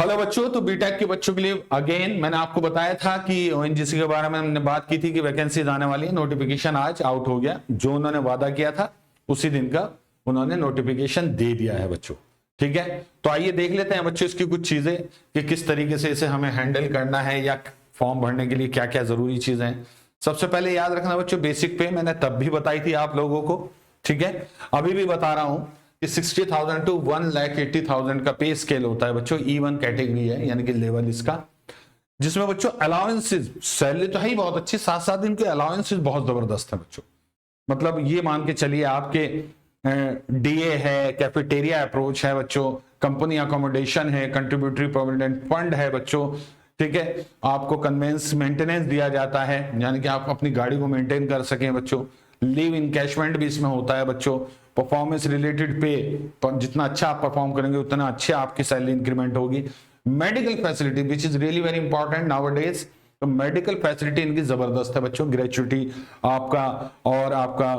Hello बच्चों, तो BTech के बच्चों के लिए अगेन मैंने आपको बताया था कि ओएनजीसी के बारे में हमने बात की थी कि वैकेंसीज आने वाली है। नोटिफिकेशन आज आउट हो गया, जो उन्होंने वादा किया था उसी दिन का उन्होंने नोटिफिकेशन दे दिया है बच्चों। ठीक है, तो आइए देख लेते हैं बच्चों इसकी कुछ चीजें कि किस तरीके से इसे हमें हैंडल करना है या फॉर्म भरने के लिए क्या क्या जरूरी चीजें हैं। सबसे पहले याद रखना बच्चों, बेसिक पे मैंने तब भी बताई थी आप लोगों को, ठीक है, अभी भी बता रहा हूं कि 60,000 टू 1,80,000 का पे स्केल होता है बच्चों। E1 कैटेगरी है, यानी कि लेवल इसका, जिसमें बच्चों अलाउंसेस, सैलरी तो है ही बहुत अच्छी, साथ साथ इनके अलाउंसेस बहुत जबरदस्त है बच्चों। मतलब ये मान के चलिए आपके डीए है, कैफेटेरिया अप्रोच है बच्चों, कंपनी अकोमोडेशन है, कंट्रीब्यूटरी प्रोविडेंट फंड है बच्चों, ठीक है, आपको कन्वेंस मेंटेनेंस दिया जाता है, यानी कि आप अपनी गाड़ी को मेंटेन कर सकें बच्चों। लीव इनकैशमेंट भी इसमें होता है बच्चों। परफॉर्मेंस रिलेटेड पे, जितना अच्छा आप परफॉर्म करेंगे उतना अच्छा आपकी सैलरी इंक्रीमेंट होगी। Medical facility which is really very important nowadays, तो मेडिकल फैसिलिटी इनकी जबरदस्त है बच्चों। ग्रेचुइटी आपका और आपका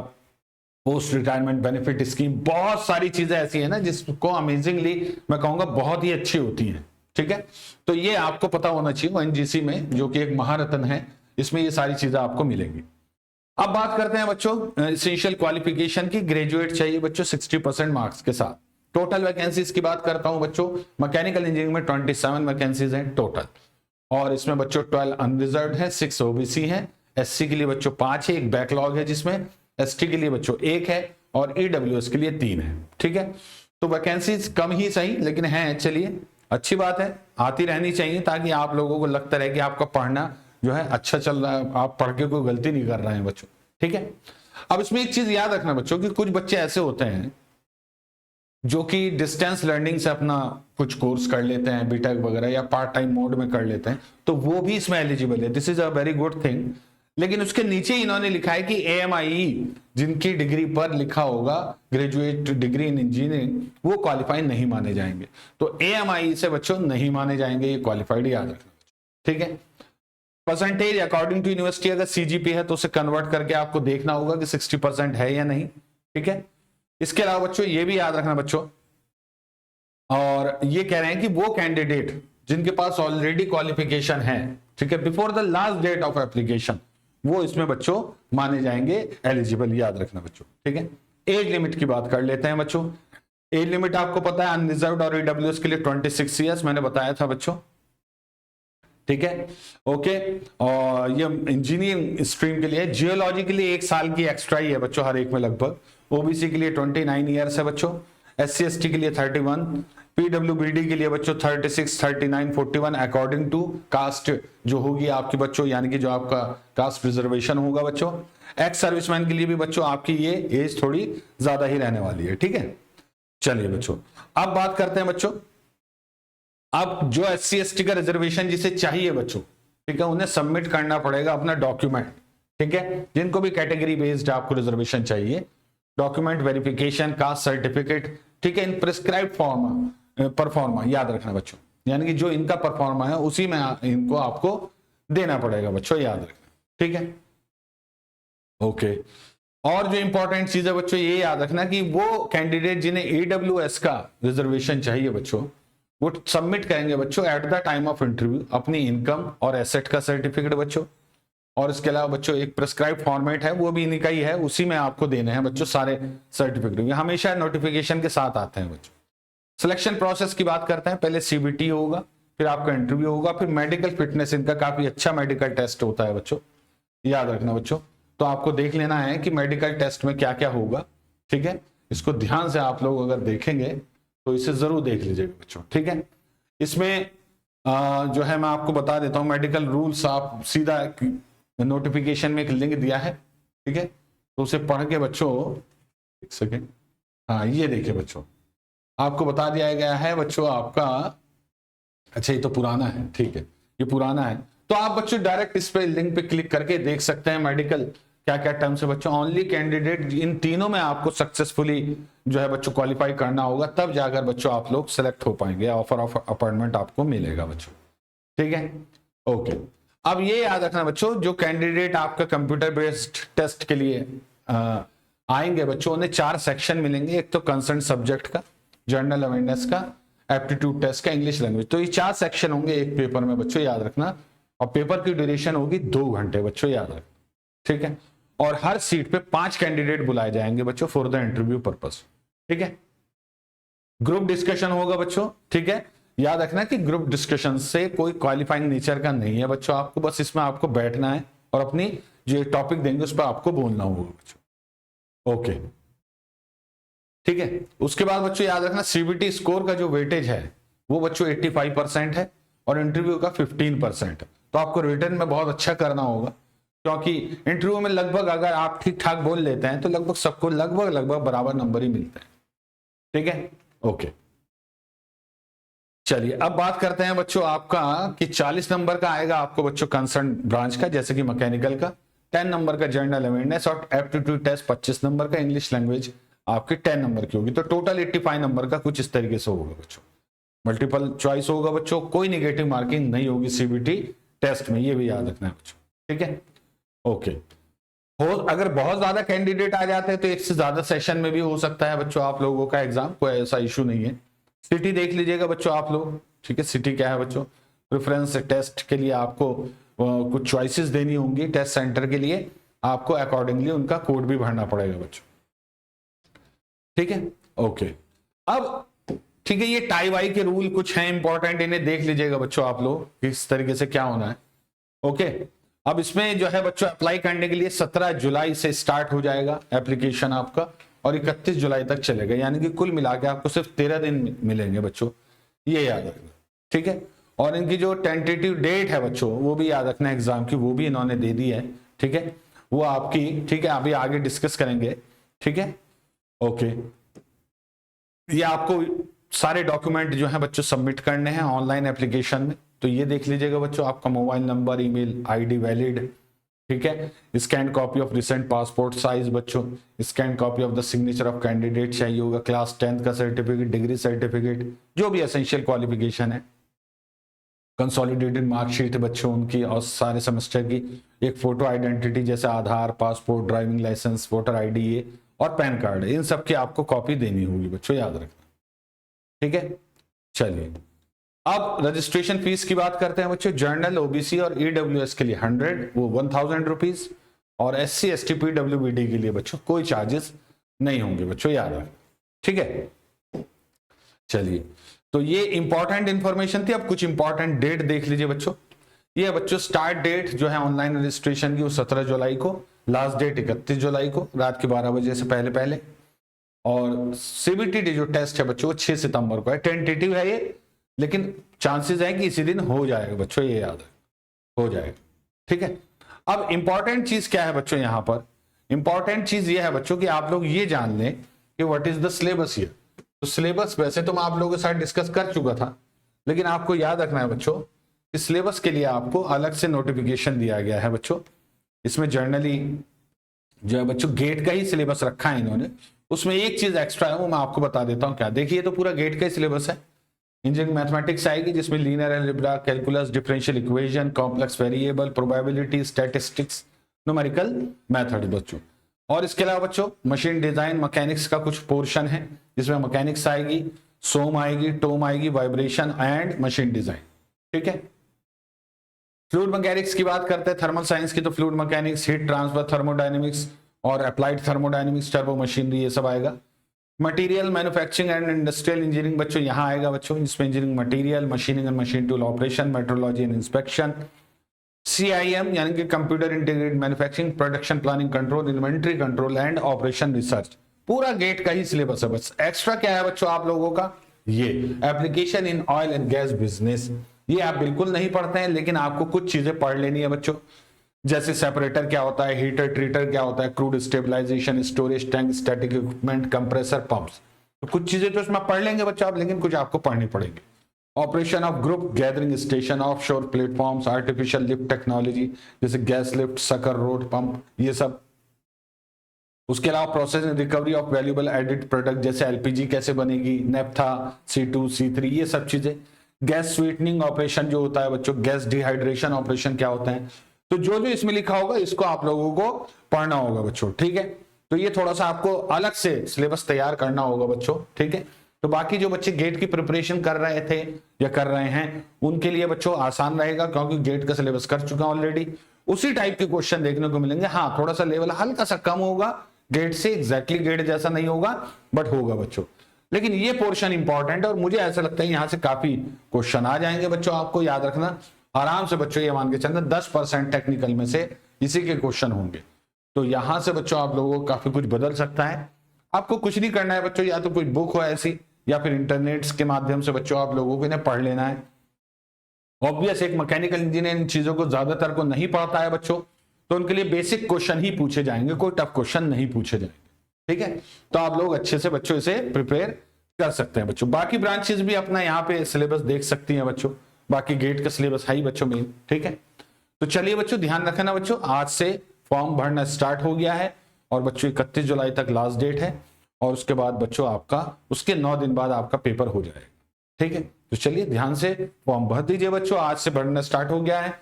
पोस्ट रिटायरमेंट बेनिफिट स्कीम, बहुत सारी चीजें ऐसी है ना जिसको अमेजिंगली मैं कहूंगा बहुत ही अच्छी होती है। ठीक है, तो ये आपको पता होना चाहिए। ओएनजीसी में जो कि एक महारत्न है, इसमें ये सारी चीजें आपको मिलेंगी। अब बात करते हैं बच्चों एसेंशियल क्वालिफिकेशन की। ग्रेजुएट चाहिए बच्चों 60% मार्क्स के साथ। टोटल वैकेंसीज की बात करता हूं बच्चों, मैकेनिकल इंजीनियरिंग में 27 वैकेंसीज हैं टोटल, और इसमें बच्चों 12 अनरिजर्व है, 6 ओबीसी है, एससी के लिए बच्चों 5 है, एक बैकलॉग है जिसमें, एसटी के लिए बच्चों 1 है और ईडब्ल्यूएस के लिए 3 है। ठीक है, तो वैकेंसीज कम ही सही लेकिन है, चलिए अच्छी बात है, आती रहनी चाहिए ताकि आप लोगों को लगता रहे कि आपका पढ़ना जो है अच्छा चल रहा है, आप पढ़ के कोई गलती नहीं कर रहे हैं बच्चों। ठीक है, अब इसमें एक चीज याद रखना बच्चों कि कुछ बच्चे ऐसे होते हैं जो कि डिस्टेंस लर्निंग से अपना कुछ कोर्स कर लेते हैं, बीटेक वगैरह, या पार्ट टाइम मोड में कर लेते हैं, तो वो भी इसमें एलिजिबल है। This is a very good thing. लेकिन उसके नीचे इन्होंने लिखा है कि AMIE जिनकी डिग्री पर लिखा होगा ग्रेजुएट डिग्री इन इंजीनियरिंग, वो क्वालिफाई नहीं माने जाएंगे। तो AMIE से बच्चों नहीं माने जाएंगे, ये क्वालिफाइड याद रखना। ठीक है, परसेंटेज अकॉर्डिंग टू यूनिवर्सिटी, अगर CGP है तो उसे कन्वर्ट करके आपको देखना होगा कि 60% है या नहीं। ठीक है, इसके अलावा बच्चों ये भी याद रखना बच्चों, और ये कह रहे हैं कि वो कैंडिडेट जिनके पास ऑलरेडी क्वालिफिकेशन है, ठीक है, before the last date of application, वो इसमें बच्चों माने जाएंगे एलिजिबल, याद रखना बच्चों। ठीक है, एज लिमिट की बात कर लेते हैं बच्चों। एज लिमिट आपको पता है अनरिजर्व्ड और ईडब्ल्यूएस के लिए 26 ईयर्स मैंने बताया था बच्चों। ठीक है, ओके, और ये इंजीनियरिंग स्ट्रीम के लिए, जियोलॉजी के लिए 1 साल की एक्स्ट्रा ही है बच्चों हर एक में लगभग। ओबीसी के लिए 29 ईयर्स है बच्चों, SC ST के लिए 31, PWBD के लिए बच्चों 36, 39, 41 अकॉर्डिंग टू कास्ट जो होगी आपकी बच्चों, यानी कि जो आपका कास्ट रिजर्वेशन होगा बच्चों। एक्स सर्विसमैन के लिए भी बच्चों आपकी ये एज थोड़ी ज्यादा ही रहने वाली है। ठीक है, चलिए बच्चों अब बात करते हैं बच्चों, अब जो SC ST का रिजर्वेशन जिसे चाहिए बच्चों, ठीक है, उन्हें सबमिट करना पड़ेगा अपना डॉक्यूमेंट। ठीक है, जिनको भी कैटेगरी बेस्ड आपको रिजर्वेशन चाहिए, डॉक्यूमेंट वेरिफिकेशन, कास्ट सर्टिफिकेट, ठीक है, इन प्रिस्क्राइब फॉर्मा परफॉर्मा, याद रखना बच्चों, यानी कि जो इनका परफॉर्मा है उसी में इनको आपको देना पड़ेगा बच्चों, याद रखना। ठीक है, ओके, और जो इंपॉर्टेंट चीज है बच्चों ये याद रखना कि वो कैंडिडेट जिन्हें AWS का रिजर्वेशन चाहिए बच्चों, वो सबमिट करेंगे बच्चों at the time of interview अपनी इनकम और एसेट का सर्टिफिकेट बच्चों। और इसके अलावा बच्चों एक प्रिस्क्राइब फॉर्मेट है, वो भी इन्हीं का ही है, उसी में आपको देने हैं बच्चों सारे सर्टिफिकेट, हमेशा नोटिफिकेशन के साथ आते हैं बच्चों। सिलेक्शन प्रोसेस की बात करते हैं, पहले CBT होगा, फिर आपका इंटरव्यू होगा, फिर मेडिकल फिटनेस, इनका काफी अच्छा मेडिकल टेस्ट होता है बच्चों, याद रखना बच्चों। तो आपको देख लेना है कि मेडिकल टेस्ट में क्या क्या होगा। ठीक है, इसको ध्यान से आप लोग अगर देखेंगे तो इसे जरूर देख लीजिएगा बच्चों। ठीक है, इसमें जो है मैं आपको बता देता हूं मेडिकल रूल्स, आप सीधा नोटिफिकेशन में एक लिंक दिया है, ठीक है, तो उसे पढ़ के बच्चों, एक सेकेंड, हाँ ये देखिए बच्चों, आपको बता दिया गया है बच्चों आपका, अच्छा ये तो पुराना है, ठीक है ये पुराना है, तो आप बच्चों डायरेक्ट इस पे लिंक पे क्लिक करके देख सकते हैं मेडिकल क्या क्या टर्म्स है बच्चों। ओनली कैंडिडेट, इन तीनों में आपको सक्सेसफुली जो है बच्चों क्वालिफाई करना होगा, तब जाकर बच्चों आप लोग सेलेक्ट हो पाएंगे, ऑफर ऑफ अपॉइंटमेंट आपको मिलेगा बच्चों। ठीक है, ओके, अब ये याद रखना बच्चों, जो कैंडिडेट आपका कंप्यूटर बेस्ड टेस्ट के लिए आएंगे बच्चों, उन्हें 4 सेक्शन मिलेंगे। एक तो कंसर्न सब्जेक्ट का, जनरल अवेयरनेस का, एप्टीट्यूड टेस्ट का इंग्लिश लैंग्वेज। तो ये 4 सेक्शन होंगे एक पेपर में बच्चों, याद रखना। और पेपर की ड्यूरेशन होगी 2 घंटे बच्चों, याद रखना, ठीक है। और हर सीट पे 5 कैंडिडेट बुलाए जाएंगे बच्चों फॉर द इंटरव्यू पर्पस, ठीक है। ग्रुप डिस्कशन होगा बच्चों, ठीक है। याद रखना कि ग्रुप डिस्कशन से कोई क्वालिफाइंग नेचर का नहीं है बच्चों, आपको बस इसमें आपको बैठना है और अपनी जो टॉपिक देंगे उस पर आपको बोलना होगा बच्चों, ओके, ठीक है। उसके बाद बच्चों याद रखना सीबीटी स्कोर का जो वेटेज है वो बच्चों 85% है और इंटरव्यू का 15% है। तो आपको रिटर्न में बहुत अच्छा करना होगा, क्योंकि इंटरव्यू में लगभग अगर आप ठीक ठाक बोल लेते हैं तो लगभग सबको लगभग बराबर नंबर ही मिलते हैं, ठीक है, ओके। चलिए अब बात करते हैं बच्चों आपका कि 40 नंबर का आएगा आपको बच्चों कंसर्न ब्रांच का, जैसे कि मैकेनिकल का, 10 नंबर का जनरल अवेयरनेस और एप्टीट्यूड टेस्ट 25 नंबर का, इंग्लिश लैंग्वेज आपके 10 नंबर की होगी। तो टोटल 85 नंबर का कुछ इस तरीके से होगा बच्चों। मल्टीपल चॉइस होगा बच्चों, कोई निगेटिव मार्किंग नहीं होगी सीबीटी टेस्ट में, ये भी याद रखना है बच्चों, ठीक है, ओके। अगर बहुत ज्यादा कैंडिडेट आ जाते हैं तो एक से ज्यादा सेशन में भी हो सकता है बच्चों आप लोगों का एग्जाम, कोई ऐसा इशू नहीं है। सिटी देख लीजिएगा बच्चों आप लोग, ठीक है। सिटी क्या है बच्चों, प्रेफरेंस टेस्ट के लिए आपको कुछ चॉइसेस देनी होंगी, टेस्ट सेंटर के लिए आपको अकॉर्डिंगली उनका कोड भी भरना पड़ेगा बच्चों, ठीक है, ओके। अब ठीक है, ये टाई वाई के रूल कुछ हैं इंपॉर्टेंट, इन्हें देख लीजिएगा बच्चों आप लोग किस तरीके से क्या होना है, ओके। अब इसमें जो है बच्चों अप्लाई करने के लिए 17 जुलाई से स्टार्ट हो जाएगा एप्लीकेशन आपका और 31 जुलाई तक चलेगा, यानी कि कुल मिला के आपको सिर्फ 13 दिन मिलेंगे बच्चों, ये याद रखना, ठीक है। और इनकी जो टेंटेटिव डेट है बच्चों वो भी याद रखना एग्जाम की, वो भी इन्होंने दे दी है, ठीक है, वो आपकी, ठीक है, अभी आगे डिस्कस करेंगे, ठीक है, ओके। ये आपको सारे डॉक्यूमेंट जो है बच्चों सबमिट करने हैं ऑनलाइन एप्लीकेशन में, तो ये देख लीजिएगा बच्चों, आपका mobile number, email ID valid, ठीक है, scan copy of recent passport size बच्चों, scan copy of the signature of candidate चाहिए होगा, क्लास 10 का सर्टिफिकेट, डिग्री सर्टिफिकेट, जो भी एसेंशियल क्वालिफिकेशन है, कंसोलिडेटेड मार्कशीट बच्चों उनकी और सारे सेमेस्टर की, एक फोटो आइडेंटिटी जैसे Aadhaar, passport, driving licence, voter ID ये और पैन कार्ड, इन सब की आपको कॉपी देनी होगी बच्चों, याद रखना, ठीक है। चलिए अब रजिस्ट्रेशन फीस की बात करते हैं बच्चों। जर्नल, ओबीसी और ईडब्ल्यूएस के लिए 100 वो 1000 रुपीज, और एससी एसटी पीडब्ल्यूबीडी के लिए बच्चों कोई चार्जेस नहीं होंगे बच्चों, याद रखना, ठीक है। चलिए तो ये इंपॉर्टेंट इंफॉर्मेशन थी। अब कुछ इंपॉर्टेंट डेट देख लीजिए बच्चों। ये बच्चों स्टार्ट डेट जो है ऑनलाइन रजिस्ट्रेशन की वो 17 जुलाई को, लास्ट डेट 31 जुलाई को रात के 12 बजे से पहले पहले, और सीबीटी जो टेस्ट है बच्चों 6 सितंबर को है। टेंटेटिव है ये, लेकिन चांसेस है कि इसी दिन हो जाएगा बच्चों, ये याद है, हो जाएगा, ठीक है। अब इंपॉर्टेंट चीज क्या है बच्चों, यहां पर इंपॉर्टेंट चीज ये है बच्चों कि आप लोग ये जान लें कि what is the syllabus here. तो सिलेबस वैसे तो मैं आप लोगों के साथ डिस्कस कर चुका था, लेकिन आपको याद रखना है बच्चों कि सिलेबस के लिए आपको अलग से नोटिफिकेशन दिया गया है बच्चों। इसमें जर्नली जो है बच्चों गेट का ही सिलेबस रखा है इन्होंने, उसमें एक चीज एक्स्ट्रा है वो मैं आपको बता देता हूं क्या। देखिए तो पूरा गेट का ही सिलेबस है। इंजीनियरिंग मैथमेटिक्स आएगी जिसमें linear algebra, calculus, differential equation, complex variable, probability, statistics, numerical method बच्चों। और इसके अलावा बच्चों मशीन डिजाइन, मैकेनिक्स का कुछ पोर्शन है जिसमें मैकेनिक्स आएगी, सोम आएगी, टोम आएगी, वाइब्रेशन एंड मशीन डिजाइन, ठीक है। फ्लूइड मैकेनिक्स की बात करते हैं, थर्मल साइंस की, तो fluid mechanics, heat transfer, thermodynamics और अप्लाइड थर्मोडायनेमिक्स, टर्बो मशीनरी, ये सब आएगा। Material manufacturing and industrial engineering बच्चों यहाँ आएगा बच्चों, जिसमें engineering material, machining and machine tool operation, metrology and inspection, CIM यानी कि computer integrated manufacturing, production planning control, inventory control and operation research. पूरा गेट का ही सिलेबस है। बस एक्स्ट्रा क्या है बच्चों आप लोगों का, ये application in oil and gas business, ये आप बिल्कुल नहीं पढ़ते हैं, लेकिन आपको कुछ चीजें पढ़ लेनी है बच्चों, जैसे सेपरेटर क्या होता है, हीटर ट्रीटर क्या होता है, crude stabilisation, storage tank, static equipment, compressor, pumps. तो कुछ चीजें तो इसमें पढ़ लेंगे बच्चों आप, लेकिन कुछ आपको पढ़नी पड़ेगी। Operation of group gathering station, offshore platforms, artificial lift technology जैसे gas lift, sucker rod pump, ये सब। उसके अलावा process and recovery of valuable added product जैसे एलपीजी कैसे बनेगी, नेफ्था, C2, C3, ये सब चीजें। गैस स्वीटनिंग ऑपरेशन जो होता है बच्चों, गैस डिहाइड्रेशन ऑपरेशन क्या होता है। तो जो जो इसमें लिखा होगा इसको आप लोगों को पढ़ना होगा बच्चों, ठीक है। तो ये थोड़ा सा आपको अलग से सिलेबस तैयार करना होगा बच्चों, ठीक है। तो बाकी जो बच्चे गेट की प्रिपरेशन कर रहे थे या कर रहे हैं उनके लिए बच्चों आसान रहेगा, क्योंकि गेट का सिलेबस कर चुका ऑलरेडी। उसी टाइप के क्वेश्चन देखने को मिलेंगे। हाँ, थोड़ा सा लेवल हल्का सा कम होगा गेट से, एग्जैक्टली गेट जैसा नहीं होगा बट होगा बच्चों। लेकिन ये पोर्शन इंपॉर्टेंट है और मुझे ऐसा लगता है यहां से काफी क्वेश्चन आ जाएंगे बच्चों। आपको याद रखना आराम से बच्चों, ये मान के चलना 10% टेक्निकल में से इसी के क्वेश्चन होंगे। तो यहां से बच्चों आप लोगों को काफी कुछ बदल सकता है। आपको कुछ नहीं करना है बच्चों, या तो कोई बुक हो ऐसी या फिर इंटरनेट के माध्यम से बच्चों आप लोगों को इन्हें पढ़ लेना है। ऑब्वियस एक मैकेनिकल इंजीनियर इन चीजों को ज्यादातर को नहीं पढ़ता है बच्चों, तो उनके लिए बेसिक क्वेश्चन ही पूछे जाएंगे, कोई टफ क्वेश्चन नहीं पूछे जाएंगे। ठीक है, तो आप लोग अच्छे से बच्चों इसे प्रिपेयर कर सकते हैं बच्चों। बाकी ब्रांचेस भी अपना यहाँ पे सिलेबस देख सकती हैं बच्चों, बाकी गेट का सिलेबस है ही बच्चों मेन। ठीक है, तो चलिए बच्चों ध्यान रखना बच्चों, आज से फॉर्म भरना स्टार्ट हो गया है और बच्चों 31 जुलाई तक लास्ट डेट है और उसके बाद बच्चों आपका उसके 9 दिन बाद आपका पेपर हो जाएगा। ठीक है, तो चलिए ध्यान से फॉर्म भर दीजिए बच्चों, आज से भरना स्टार्ट हो गया है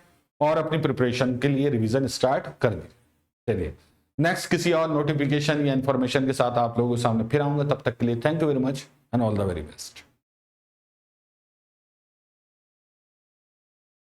और अपनी प्रिपरेशन के लिए रिवीजन स्टार्ट कर दीजिए। चलिए नेक्स्ट किसी और नोटिफिकेशन या इंफॉर्मेशन के साथ आप लोगों के सामने फिर आऊंगा, तब तक के लिए thank you very much and all the very best.